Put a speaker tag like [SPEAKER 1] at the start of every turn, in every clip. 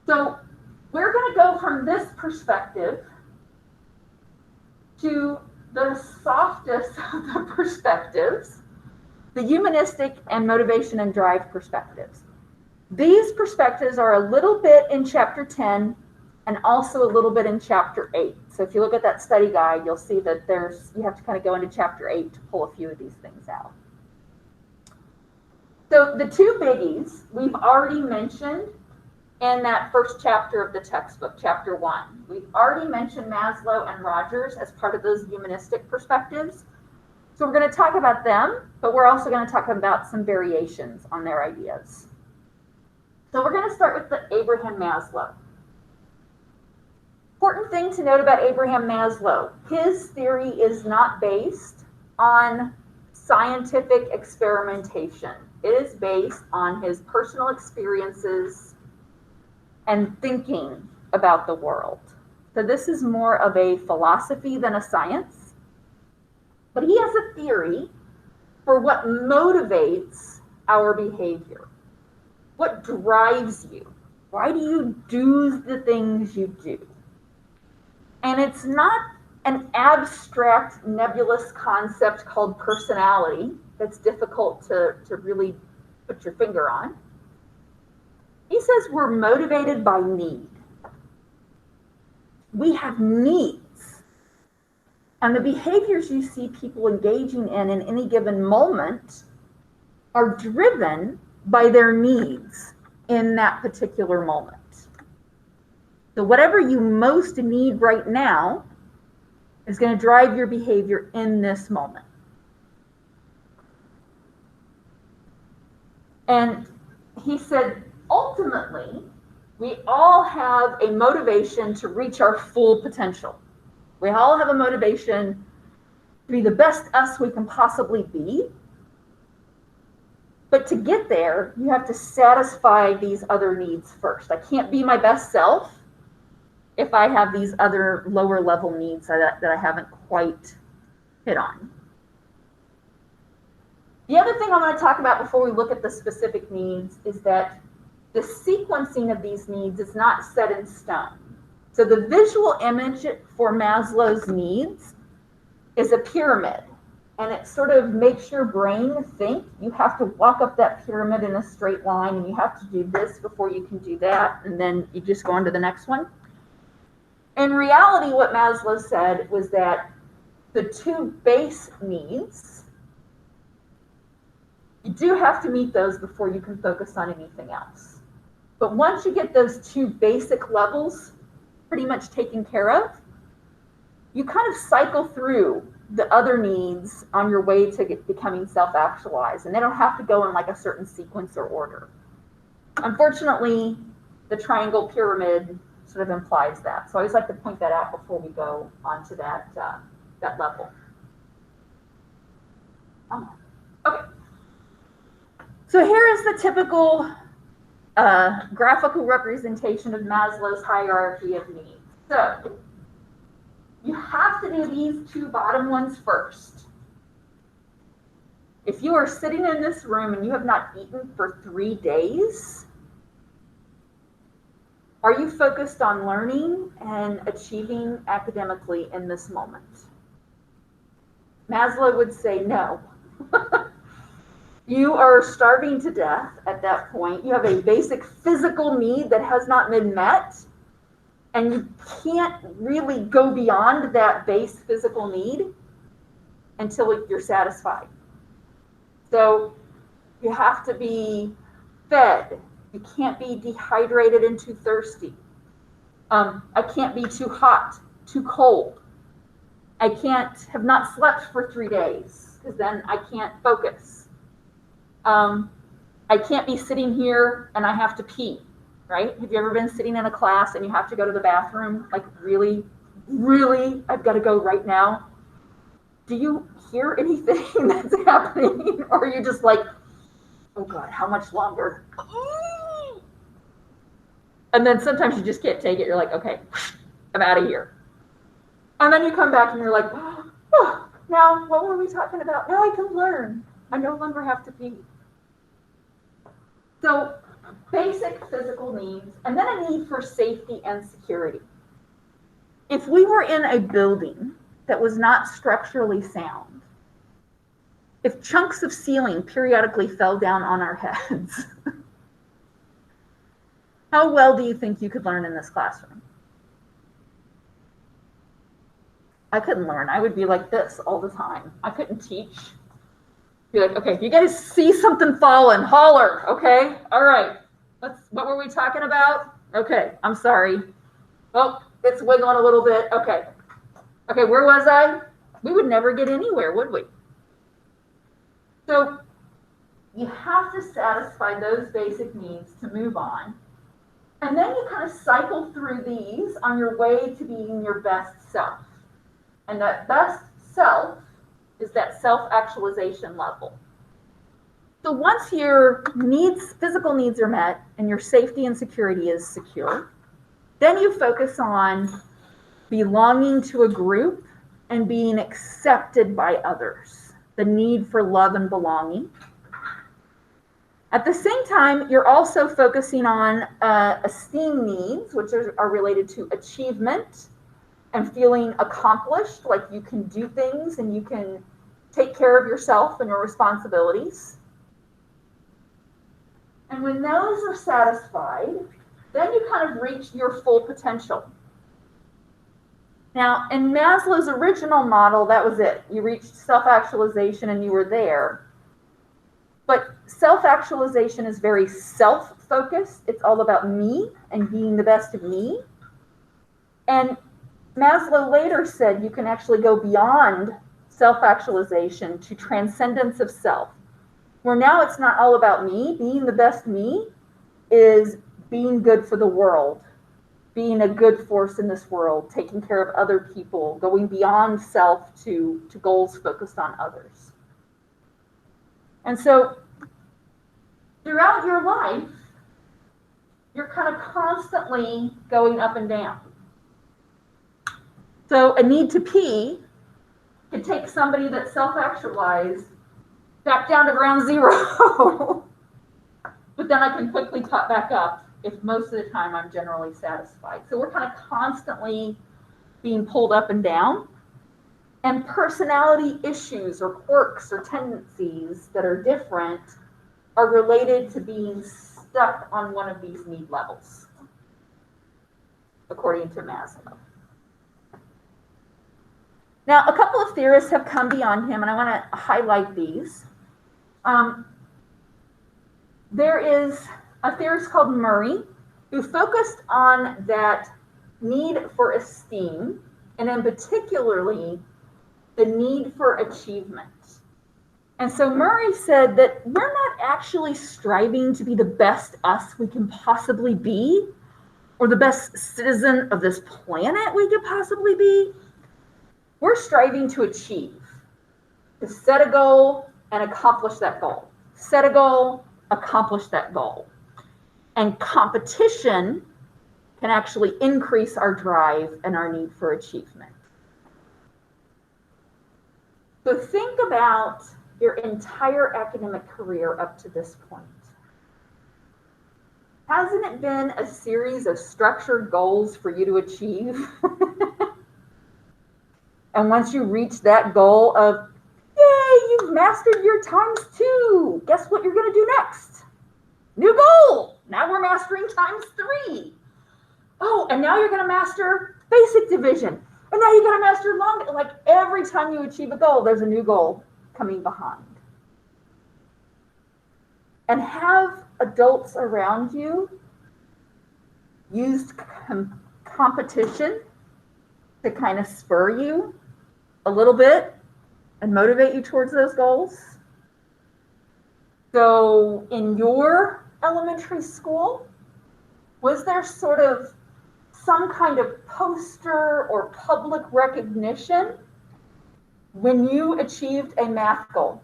[SPEAKER 1] So we're going to go from this perspective to the softest of the perspectives, the humanistic and motivation and drive perspectives. These perspectives are a little bit in chapter 10 and also a little bit in chapter 8. So if you look at that study guide, you'll see that you have to kind of go into chapter 8 to pull a few of these things out. So the two biggies we've already mentioned in that first chapter of the textbook, chapter 1. We've already mentioned Maslow and Rogers as part of those humanistic perspectives. So we're going to talk about them, but we're also going to talk about some variations on their ideas. So we're going to start with the Abraham Maslow. Important thing to note about Abraham Maslow, his theory is not based on scientific experimentation. It is based on his personal experiences and thinking about the world. So this is more of a philosophy than a science. But he has a theory for what motivates our behavior. What drives you? Why do you do the things you do? And it's not an abstract, nebulous concept called personality that's difficult to really put your finger on. He says we're motivated by need. We have needs. And the behaviors you see people engaging in any given moment are driven by their needs in that particular moment. So whatever you most need right now is going to drive your behavior in this moment. And he said, ultimately, we all have a motivation to reach our full potential. We all have a motivation to be the best us we can possibly be. But to get there, you have to satisfy these other needs first. I can't be my best self if I have these other lower level needs that I haven't quite hit on. The other thing I want to talk about before we look at the specific needs is that the sequencing of these needs is not set in stone. So the visual image for Maslow's needs is a pyramid, and it sort of makes your brain think you have to walk up that pyramid in a straight line, and you have to do this before you can do that, and then you just go on to the next one. In reality, what Maslow said was that the two base needs, you do have to meet those before you can focus on anything else. But once you get those two basic levels pretty much taken care of, you kind of cycle through the other needs on your way to becoming self-actualized, and they don't have to go in like a certain sequence or order. Unfortunately, the triangle pyramid sort of implies that. So I always like to point that out before we go on to that level. Okay. So here is the typical graphical representation of Maslow's hierarchy of needs. So you have to do these two bottom ones first. If you are sitting in this room and you have not eaten for 3 days, are you focused on learning and achieving academically in this moment? Maslow would say no. You are starving to death at that point. You have a basic physical need that has not been met, and you can't really go beyond that base physical need until you're satisfied. So you have to be fed. You can't be dehydrated and too thirsty. I can't be too hot, too cold. I can't have not slept for 3 days, because then I can't focus. I can't be sitting here and I have to pee, right? Have you ever been sitting in a class and you have to go to the bathroom? Like, really, I've got to go right now. Do you hear anything that's happening? Or are you just like, oh God, how much longer? And then sometimes you just can't take it. You're like, okay, I'm out of here. And then you come back and you're like, oh, now what were we talking about? Now I can learn. I no longer have to pee. So basic physical needs, and then a need for safety and security. If we were in a building that was not structurally sound, if chunks of ceiling periodically fell down on our heads, how well do you think you could learn in this classroom? I couldn't learn. I would be like this all the time. I couldn't teach. Be like, okay, if you guys see something falling, holler, okay? All right. What were we talking about? Okay, I'm sorry. Oh, it's wiggling a little bit. Okay. Okay, where was I? We would never get anywhere, would we? So you have to satisfy those basic needs to move on. And then you kind of cycle through these on your way to being your best self. And that best self is that self-actualization level. So once your needs, physical needs are met and your safety and security is secure, then you focus on belonging to a group and being accepted by others, the need for love and belonging. At the same time, you're also focusing on esteem needs, which are related to achievement and feeling accomplished, like you can do things and you can take care of yourself and your responsibilities. And when those are satisfied, then you kind of reach your full potential. Now, in Maslow's original model, that was it. You reached self-actualization and you were there. But self-actualization is very self-focused. It's all about me and being the best of me. And Maslow later said you can actually go beyond self-actualization to transcendence of self, where now it's not all about me. Being the best me is being good for the world, being a good force in this world, taking care of other people, going beyond self to goals focused on others. And so throughout your life, you're kind of constantly going up and down. So a need to pee could take somebody that's self-actualized back down to ground zero. But then I can quickly pop back up if most of the time I'm generally satisfied. So we're kind of constantly being pulled up and down. And personality issues or quirks or tendencies that are different are related to being stuck on one of these need levels, according to Maslow. Now, a couple of theorists have come beyond him, and I want to highlight these. There is a theorist called Murray who focused on that need for esteem, and in particularly the need for achievement. And so Murray said that we're not actually striving to be the best us we can possibly be, or the best citizen of this planet we could possibly be. We're striving to achieve, to set a goal and accomplish that goal. Set a goal, accomplish that goal. And competition can actually increase our drive and our need for achievement. So think about your entire academic career up to this point. Hasn't it been a series of structured goals for you to achieve? And once you reach that goal of, yay, you've mastered your ×2. Guess what you're going to do next? New goal. Now we're mastering ×3. Oh, and now you're going to master basic division. And now you're going to master long. Like every time you achieve a goal, there's a new goal coming behind. And have adults around you used competition to kind of spur you a little bit and motivate you towards those goals? So in your elementary school, was there sort of some kind of poster or public recognition when you achieved a math goal?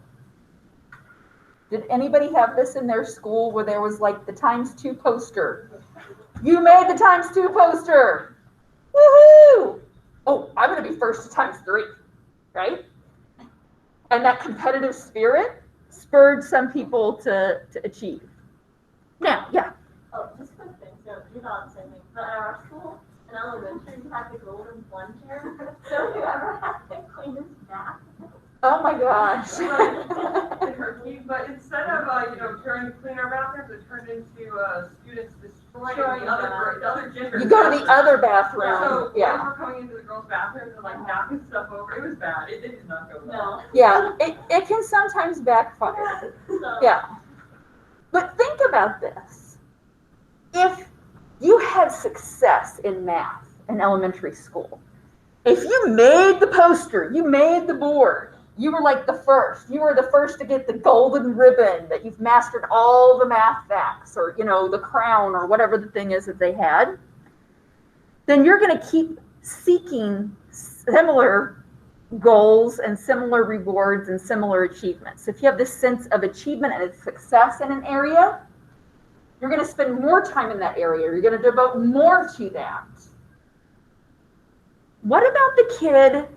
[SPEAKER 1] Did anybody have this in their school where there was like the ×2 poster? You made the ×2 poster. Woohoo! Oh, I'm going to be first to ×3, right? And that competitive spirit spurred some people to achieve. Now, yeah.
[SPEAKER 2] Oh, just quick thing. So you thought the same thing. But at our school, in elementary, we had the golden plunger. So whoever had the cleanest bath.
[SPEAKER 1] Oh my gosh.
[SPEAKER 3] But instead of trying to clean our bathrooms, it turned into students destroying the other genders.
[SPEAKER 1] You go to the other bathroom.
[SPEAKER 3] So
[SPEAKER 1] yeah.
[SPEAKER 3] we were coming into the girls' bathrooms and like knocking stuff over. It was bad. It did not go well.
[SPEAKER 2] No.
[SPEAKER 1] Yeah, it can sometimes backfire.
[SPEAKER 2] So,
[SPEAKER 1] Yeah. But think about this. If you had success in math in elementary school, if you made the poster, you made the board, you were like the first. You were the first to get the golden ribbon that you've mastered all the math facts, or the crown, or whatever the thing is that they had. Then you're going to keep seeking similar goals and similar rewards and similar achievements. If you have this sense of achievement and success in an area, you're going to spend more time in that area. You're going to devote more to that. What about the kid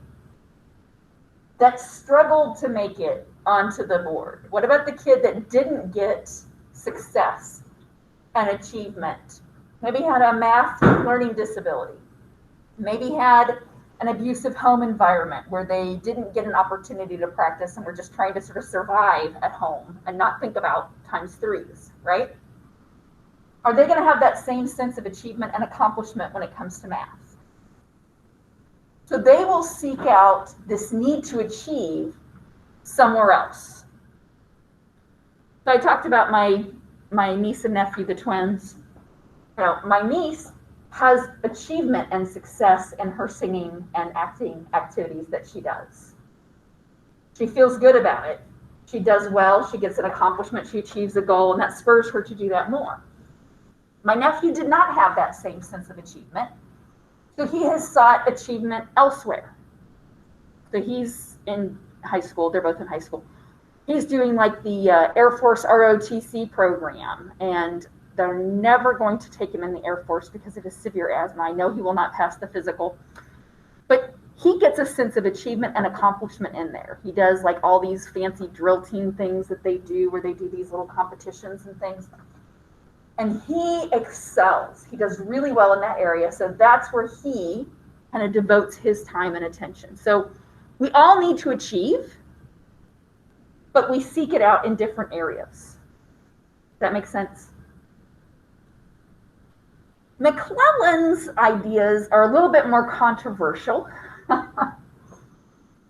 [SPEAKER 1] that struggled to make it onto the board? What about the kid that didn't get success and achievement? Maybe had a math learning disability. Maybe had an abusive home environment where they didn't get an opportunity to practice and were just trying to sort of survive at home and not think about times threes, right? Are they going to have that same sense of achievement and accomplishment when it comes to math? So they will seek out this need to achieve somewhere else. So I talked about my niece and nephew, the twins. My niece has achievement and success in her singing and acting activities that she does. She feels good about it. She does well, she gets an accomplishment, she achieves a goal, and that spurs her to do that more. My nephew did not have that same sense of achievement. So he has sought achievement elsewhere. So he's in high school, they're both in high school. He's doing like the Air Force ROTC program, and they're never going to take him in the Air Force because of his severe asthma. I know he will not pass the physical, but he gets a sense of achievement and accomplishment in there. He does like all these fancy drill team things that they do where they do these little competitions and things. And he excels. He does really well in that area. So that's where he kind of devotes his time and attention. So we all need to achieve, but we seek it out in different areas. Does that make sense? McClellan's ideas are a little bit more controversial.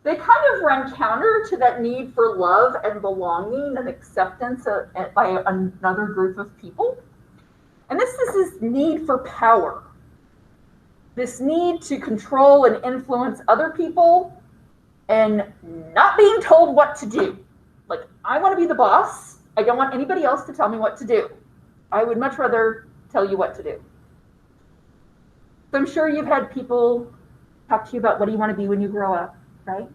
[SPEAKER 1] They kind of run counter to that need for love and belonging and acceptance by another group of people. And this is this need for power, this need to control and influence other people and not being told what to do. Like, I want to be the boss. I don't want anybody else to tell me what to do. I would much rather tell you what to do. So I'm sure you've had people talk to you about what do you want to be when you grow up, right?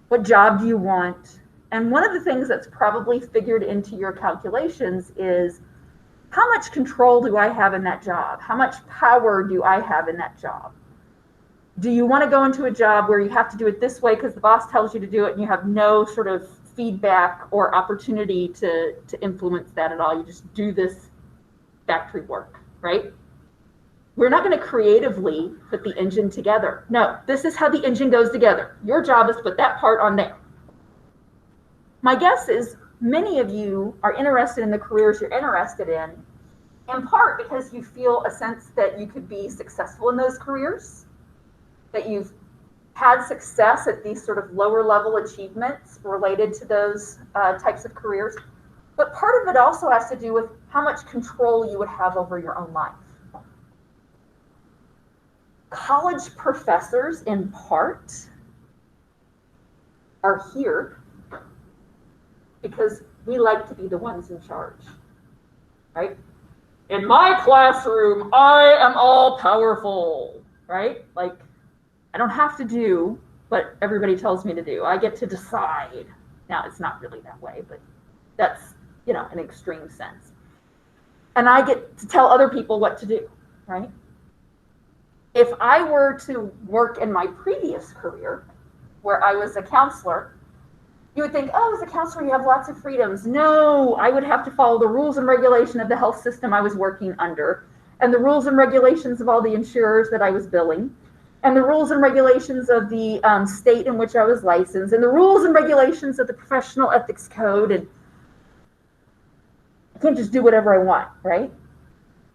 [SPEAKER 1] What job do you want? And one of the things that's probably figured into your calculations is, how much control do I have in that job? How much power do I have in that job? Do you want to go into a job where you have to do it this way because the boss tells you to do it and you have no sort of feedback or opportunity to influence that at all? You just do this factory work, right? We're not going to creatively put the engine together. No, this is how the engine goes together. Your job is to put that part on there. My guess is many of you are interested in the careers you're interested in part because you feel a sense that you could be successful in those careers, that you've had success at these sort of lower level achievements related to those types of careers. But part of it also has to do with how much control you would have over your own life. College professors, in part, are here because we like to be the ones in charge, right? In my classroom, I am all powerful, right? Like, I don't have to do what everybody tells me to do. I get to decide. Now, it's not really that way, but that's, an extreme sense. And I get to tell other people what to do, right? If I were to work in my previous career, where I was a counselor, You would think, oh, as a counselor, you have lots of freedoms. No, I would have to follow the rules and regulation of the health system I was working under, and the rules and regulations of all the insurers that I was billing, and the rules and regulations of the state in which I was licensed, and the rules and regulations of the professional ethics code. And I can't just do whatever I want, right?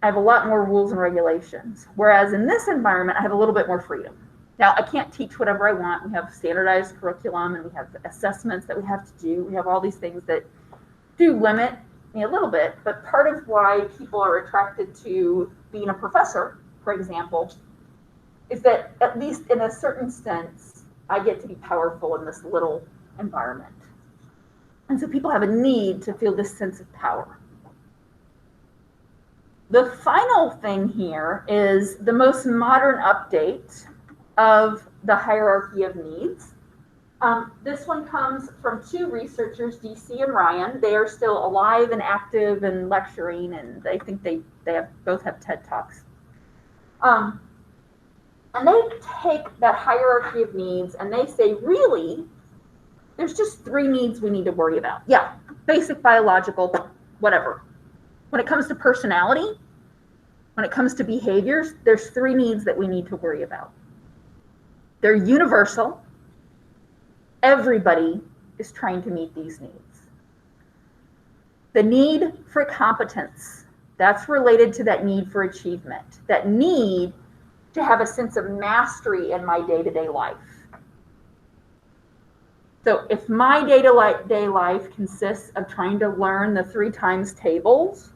[SPEAKER 1] I have a lot more rules and regulations. Whereas in this environment, I have a little bit more freedom. Now, I can't teach whatever I want. We have standardized curriculum and we have assessments that we have to do. We have all these things that do limit me a little bit, but part of why people are attracted to being a professor, for example, is that at least in a certain sense, I get to be powerful in this little environment. And so people have a need to feel this sense of power. The final thing here is the most modern update of the hierarchy of needs. This one comes from two researchers, DC and Ryan. They are still alive and active and lecturing, and I think they both have TED Talks. And they take that hierarchy of needs and they say, really, there's just 3 needs we need to worry about. Yeah, basic biological, whatever. When it comes to personality, when it comes to behaviors, there's 3 needs that we need to worry about. They're universal. Everybody is trying to meet these needs. The need for competence, that's related to that need for achievement, that need to have a sense of mastery in my day-to-day life. So if my day-to-day life consists of trying to learn the 3 times tables,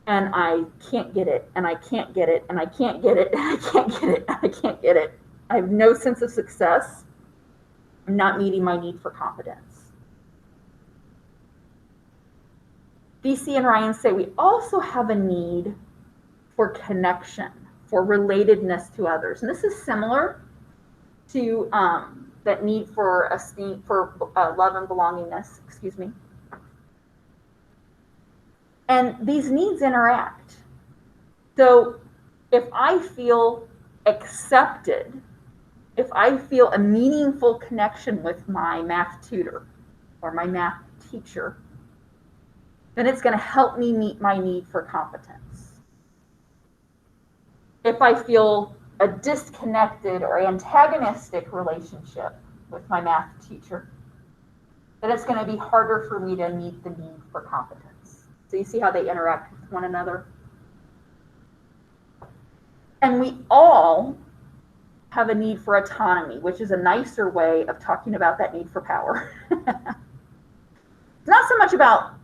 [SPEAKER 1] and I can't get it, and I can't get it, and I can't get it, and I can't get it, and I can't get it, I have no sense of success. I'm not meeting my need for competence. DC and Ryan say we also have a need for connection, for relatedness to others. And this is similar to that need for esteem, for love and belongingness, excuse me. And these needs interact. So if I feel accepted, if I feel a meaningful connection with my math tutor or my math teacher, then it's going to help me meet my need for competence. If I feel a disconnected or antagonistic relationship with my math teacher, then it's going to be harder for me to meet the need for competence. So you see how they interact with one another? And we all have a need for autonomy, which is a nicer way of talking about that need for power. It's not so much about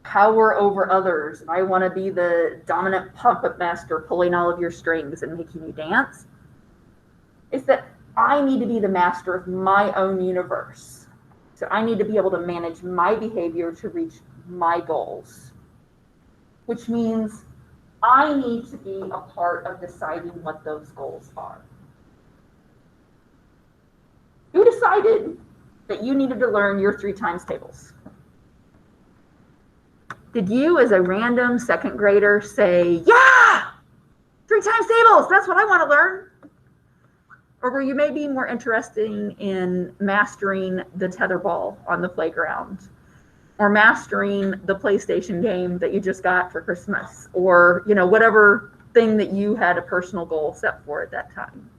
[SPEAKER 1] power over others, and I want to be the dominant puppet master pulling all of your strings and making you dance. It's that I need to be the master of my own universe. So I need to be able to manage my behavior to reach my goals, which means I need to be a part of deciding what those goals are. Who decided that you needed to learn your 3 times tables? Did you, as a random 2nd grader, say, yeah, 3 times tables, that's what I want to learn? Or were you maybe more interested in mastering the tetherball on the playground? Or mastering the PlayStation game that you just got for Christmas? Or, whatever thing that you had a personal goal set for at that time?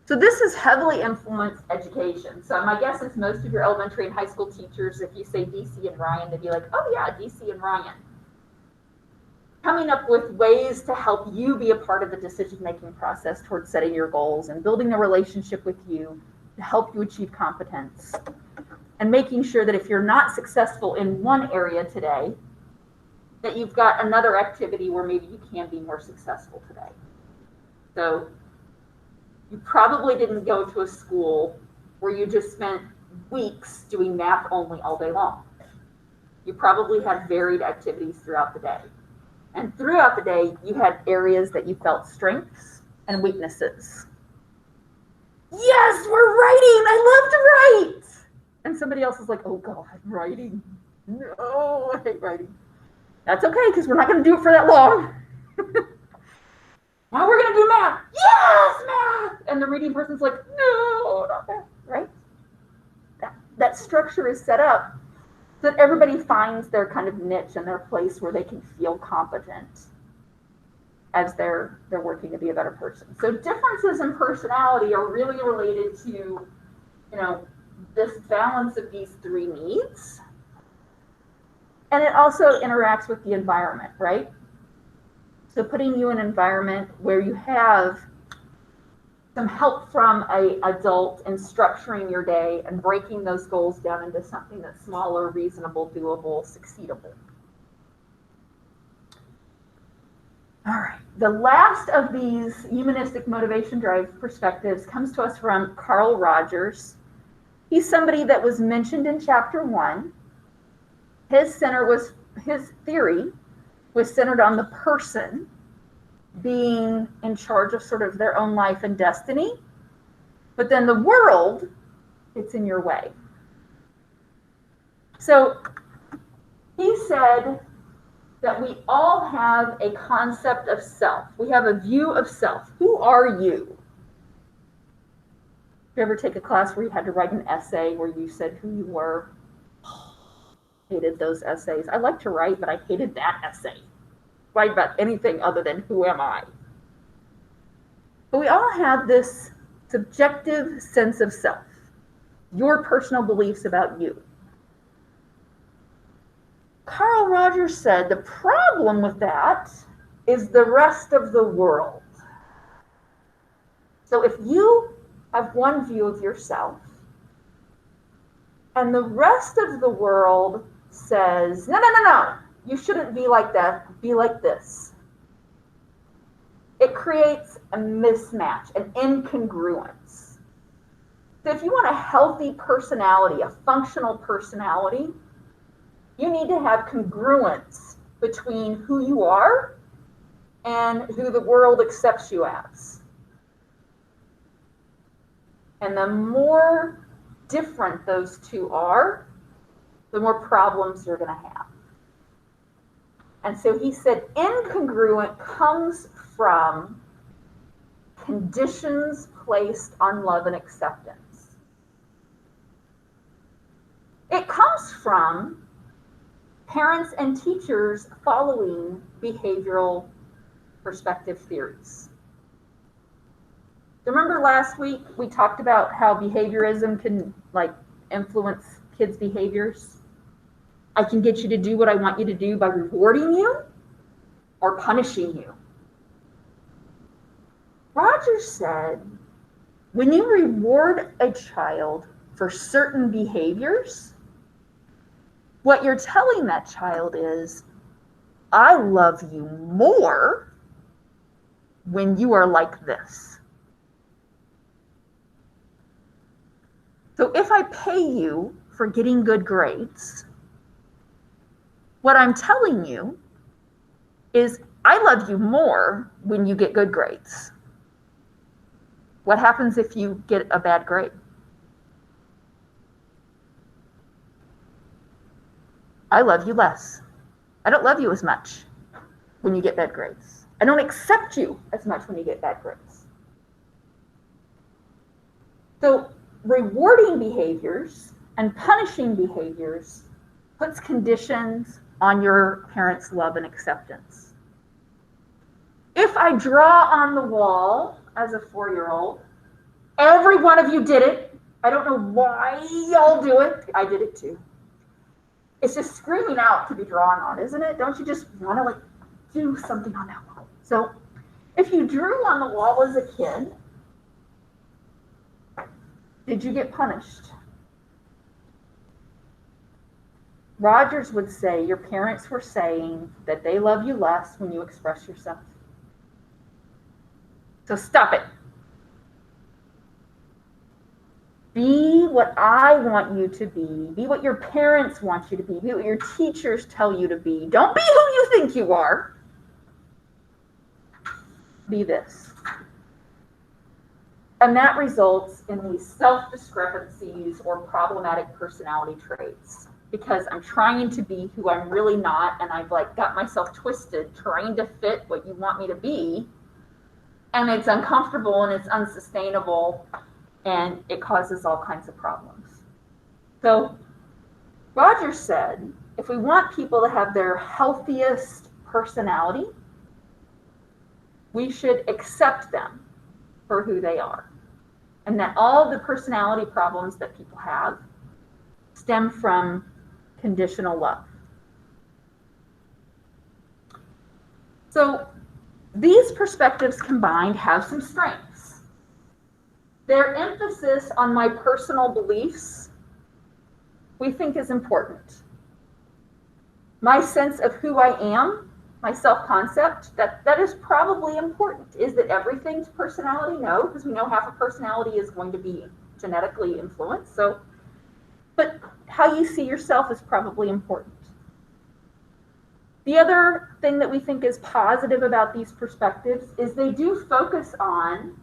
[SPEAKER 1] So this has heavily influenced education. So my guess is most of your elementary and high school teachers, if you say DC and Ryan, they'd be like, oh yeah, DC and Ryan. Coming up with ways to help you be a part of the decision-making process towards setting your goals and building a relationship with you to help you achieve competence. And making sure that if you're not successful in one area today, that you've got another activity where maybe you can be more successful today. So you probably didn't go to a school where you just spent weeks doing math only all day long. You probably had varied activities throughout the day. And throughout the day, you had areas that you felt strengths and weaknesses. Yes, we're writing! I love to write! And somebody else is like, oh God, writing. No, I hate writing. That's okay, because we're not going to do it for that long. Now we're going to do math. Yes, math! And the reading person's like, no, not math, right? that structure is set up so that everybody finds their kind of niche and their place where they can feel competent as they're working to be a better person. So differences in personality are really related to, you know, this balance of these three needs. And it also interacts with the environment, right? So putting you in an environment where you have some help from an adult in structuring your day and breaking those goals down into something that's smaller, reasonable, doable, succeedable. All right, the last of these humanistic motivation drive perspectives comes to us from Carl Rogers. He's somebody that was mentioned in chapter 1. His theory was centered on the person being in charge of sort of their own life and destiny, but then the world gets in your way. So he said that we all have a concept of self. We have a view of self. Who are you? Did you ever take a class where you had to write an essay where you said who you were? Hated those essays. I like to write, but I hated that essay. Write about anything other than who am I? But we all have this subjective sense of self, your personal beliefs about you. Carl Rogers said the problem with that is the rest of the world. So if you have one view of yourself and the rest of the world says, no, you shouldn't be like that, be like this. It creates a mismatch, an incongruence. So if you want a healthy personality, a functional personality, you need to have congruence between who you are and who the world accepts you as. And the more different those two are, the more problems you're going to have. And so he said incongruent comes from conditions placed on love and acceptance. It comes from parents and teachers following behavioral perspective theories. Remember last week we talked about how behaviorism can influence kids' behaviors? I can get you to do what I want you to do by rewarding you or punishing you. Rogers said, when you reward a child for certain behaviors, what you're telling that child is, I love you more when you are like this. So if I pay you for getting good grades, what I'm telling you is I love you more when you get good grades. What happens if you get a bad grade? I love you less. I don't love you as much when you get bad grades. I don't accept you as much when you get bad grades. So rewarding behaviors and punishing behaviors puts conditions on your parents' love and acceptance. If I draw on the wall as a 4-year-old, every one of you did it. I don't know why y'all do it. I did it too. It's just screaming out to be drawn on, isn't it? Don't you just want to do something on that wall? So if you drew on the wall as a kid, did you get punished? Rogers would say your parents were saying that they love you less when you express yourself. So stop it. Be what I want you to be. Be what your parents want you to be. Be what your teachers tell you to be. Don't be who you think you are. Be this. And that results in these self-discrepancies or problematic personality traits. Because I'm trying to be who I'm really not, and I've got myself twisted trying to fit what you want me to be. And it's uncomfortable and it's unsustainable. And it causes all kinds of problems. So Roger said, if we want people to have their healthiest personality, we should accept them for who they are. And that all the personality problems that people have stem from conditional love. So these perspectives combined have some strengths. Their emphasis on my personal beliefs, we think is important. My sense of who I am, my self-concept, that is probably important. Is it everything's personality? No, because we know half of personality is going to be genetically influenced. So, but how you see yourself is probably important. The other thing that we think is positive about these perspectives is they do focus on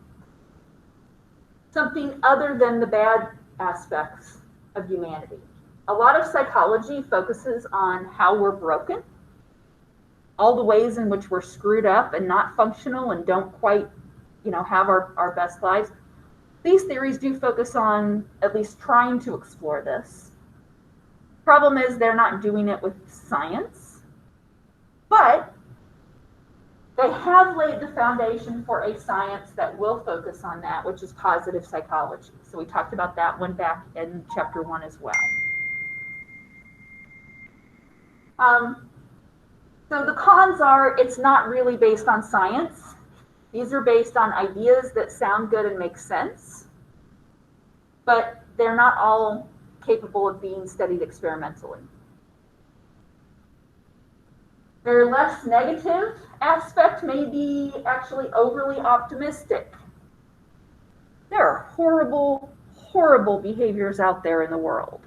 [SPEAKER 1] something other than the bad aspects of humanity. A lot of psychology focuses on how we're broken, all the ways in which we're screwed up and not functional and don't quite, have our best lives. These theories do focus on at least trying to explore this. Problem is they're not doing it with science, but they have laid the foundation for a science that will focus on that, which is positive psychology. So we talked about that one back in chapter 1 as well. So the cons are, it's not really based on science. These are based on ideas that sound good and make sense, but they're not all capable of being studied experimentally. Their less negative aspect may be actually overly optimistic. There are horrible, horrible behaviors out there in the world.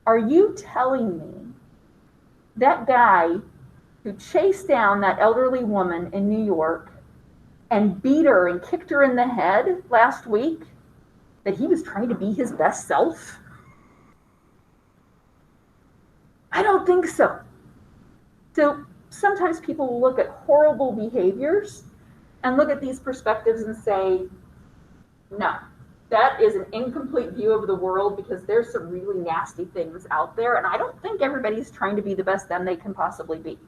[SPEAKER 1] Are you telling me that guy who chased down that elderly woman in New York and beat her and kicked her in the head last week, that he was trying to be his best self? I don't think so. So sometimes people will look at horrible behaviors and look at these perspectives and say, no, that is an incomplete view of the world because there's some really nasty things out there, and I don't think everybody's trying to be the best them they can possibly be.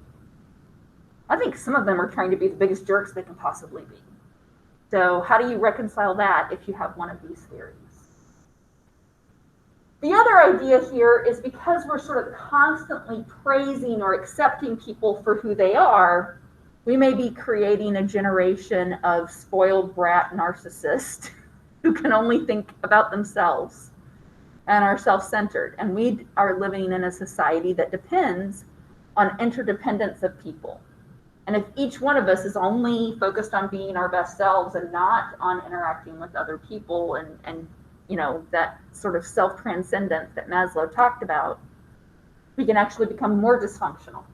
[SPEAKER 1] I think some of them are trying to be the biggest jerks they can possibly be. So how do you reconcile that if you have one of these theories? The other idea here is because we're sort of constantly praising or accepting people for who they are, we may be creating a generation of spoiled brat narcissists who can only think about themselves and are self-centered. And we are living in a society that depends on interdependence of people. And if each one of us is only focused on being our best selves and not on interacting with other people and that sort of self-transcendence that Maslow talked about, we can actually become more dysfunctional.